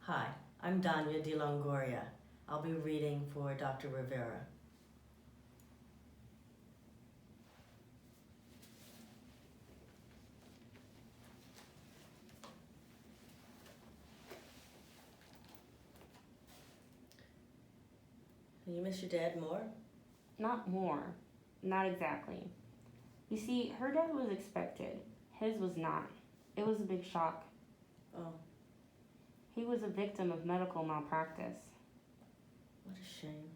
Hi, I'm DDeLongoria. I'll be reading for Dr. Rivera. You miss your dad more? Not more. Not exactly. You see, her death was expected. His was not. It was a big shock. Oh, He was a victim of medical malpractice. what a shame.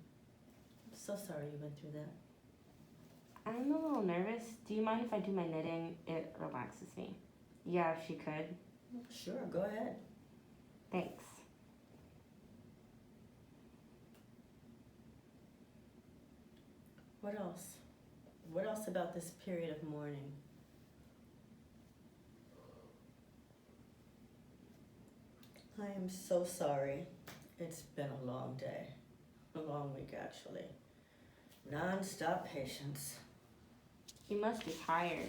I'm so sorry you went through that. I'm a little nervous. Do you mind if I do my knitting? It relaxes me. Yeah, if she could. Sure, go ahead. Thanks. What else? What else about this period of mourning? I am so sorry. It's been a long day. A long week, actually. Non-stop patients. You must be tired.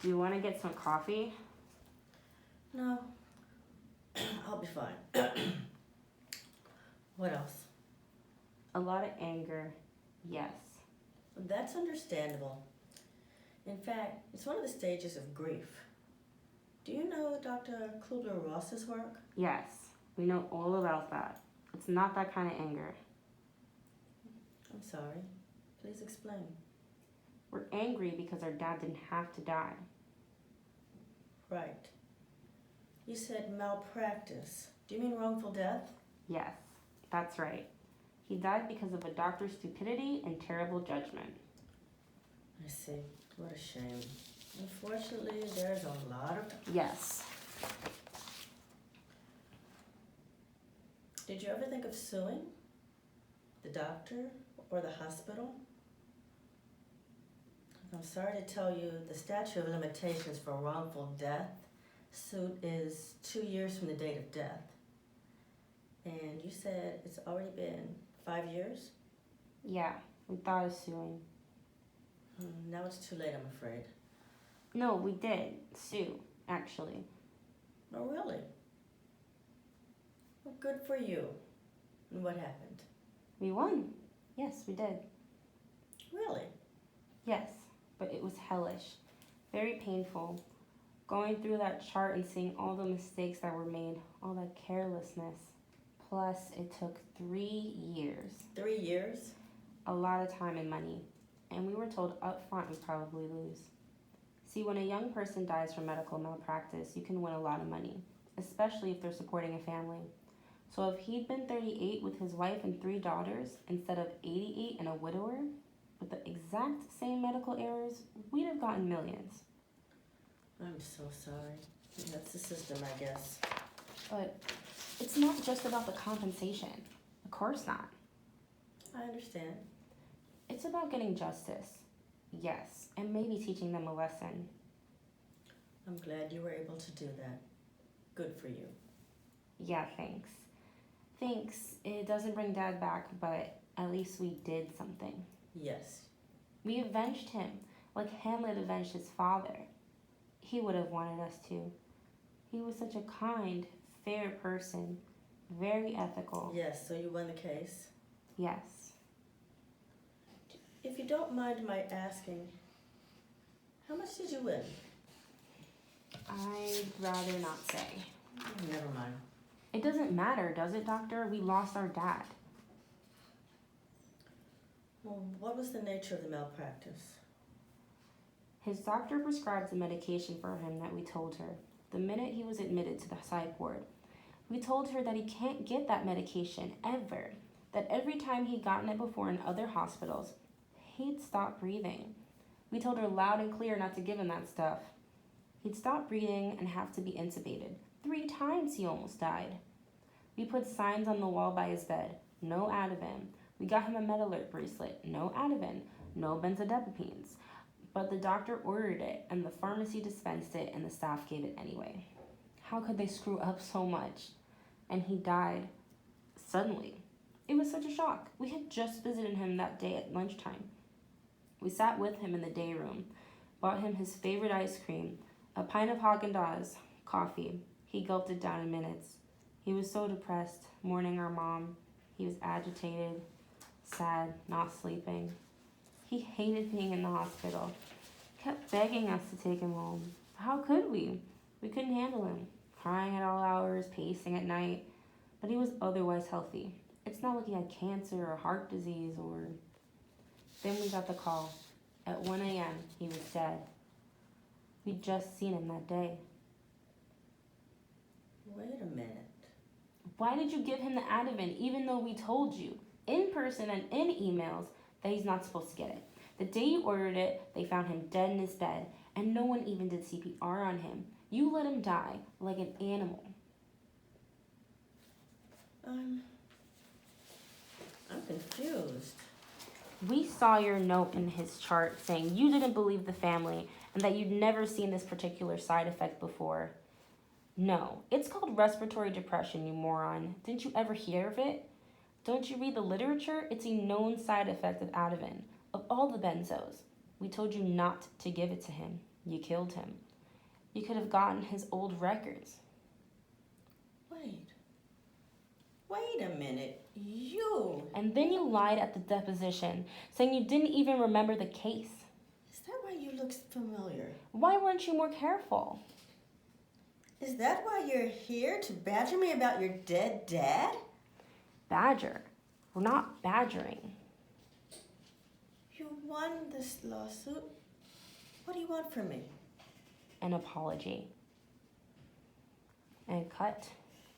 Do you want to get some coffee? No, I'll be fine. What else? A lot of anger. Yes. That's understandable. In fact, it's one of the stages of grief. Do you know Dr. Kubler-Ross's work? Yes. We know all about that. It's not that kind of anger. I'm sorry. Please explain. We're angry because our dad didn't have to die. Right. You said malpractice. Do you mean wrongful death? Yes, that's right. He died because of a doctor's stupidity and terrible judgment. I see. What a shame. Unfortunately, there's a lot of... Yes. Did you ever think of suing? The doctor or the hospital? I'm sorry to tell you, the statute of limitations for wrongful death suit is 2 years from the date of death. And you said it's already been 5 years? Yeah, we thought of suing. Now it's too late, I'm afraid. No, we did sue, actually. Oh, really? Well, good for you. And what happened? We won. Yes, we did. Really? Yes, but it was hellish. Very painful. Going through that chart and seeing all the mistakes that were made, all that carelessness. Plus, it took 3 years. 3 years? A lot of time and money. And we were told up front we'd probably lose. See, when a young person dies from medical malpractice, you can win a lot of money, especially if they're supporting a family. So if he'd been 38 with his wife and 3 daughters, instead of 88 and a widower, with the exact same medical errors, we'd have gotten millions. I'm so sorry. That's the system, I guess. But it's not just about the compensation. Of course not. I understand. It's about getting justice. Yes, and maybe teaching them a lesson. I'm glad you were able to do that. Good for you. Yeah, thanks. Thanks. It doesn't bring Dad back, but at least we did something. Yes. We avenged him, like Hamlet avenged his father. He would have wanted us to. He was such a kind, fair person, very ethical. Yes, so you won the case? Yes. If you don't mind my asking, how much did you win? I'd rather not say. Never mind. It doesn't matter, does it, Doctor? We lost our dad. Well, what was the nature of the malpractice? His doctor prescribed the medication for him that we told her the minute he was admitted to the psych ward. We told her that he can't get that medication ever, that every time he'd gotten it before in other hospitals, he'd stop breathing. We told her loud and clear not to give him that stuff. He'd stop breathing and have to be intubated. 3 times he almost died. We put signs on the wall by his bed, no Ativan. We got him a med alert bracelet, no Ativan, no benzodiazepines. But the doctor ordered it, and the pharmacy dispensed it, and the staff gave it anyway. How could they screw up so much? And he died suddenly. It was such a shock. We had just visited him that day at lunchtime. We sat with him in the day room, bought him his favorite ice cream, a pint of Haagen-Dazs, coffee. He gulped it down in minutes. He was so depressed, mourning our mom. He was agitated, sad, not sleeping. He hated being in the hospital. Kept begging us to take him home. How could we? We couldn't handle him. Crying at all hours, pacing at night. But he was otherwise healthy. It's not like he had cancer or heart disease or... Then we got the call. At 1 a.m., he was dead. We'd just seen him that day. Wait a minute. Why did you give him the Ativan even though we told you, in person and in emails, that he's not supposed to get it? The day you ordered it, they found him dead in his bed, and no one even did CPR on him. You let him die like an animal. I'm confused. We saw your note in his chart saying you didn't believe the family and that you'd never seen this particular side effect before. No, it's called respiratory depression, you moron. Didn't you ever hear of it? Don't you read the literature? It's a known side effect of Ativan, of all the benzos. We told you not to give it to him. You killed him. You could have gotten his old records. Wait a minute. You... And then you lied at the deposition, saying you didn't even remember the case. Is that why you look familiar? Why weren't you more careful? Is that why you're here, to badger me about your dead dad? Badger. We're not badgering. You won this lawsuit. What do you want from me? An apology. And cut.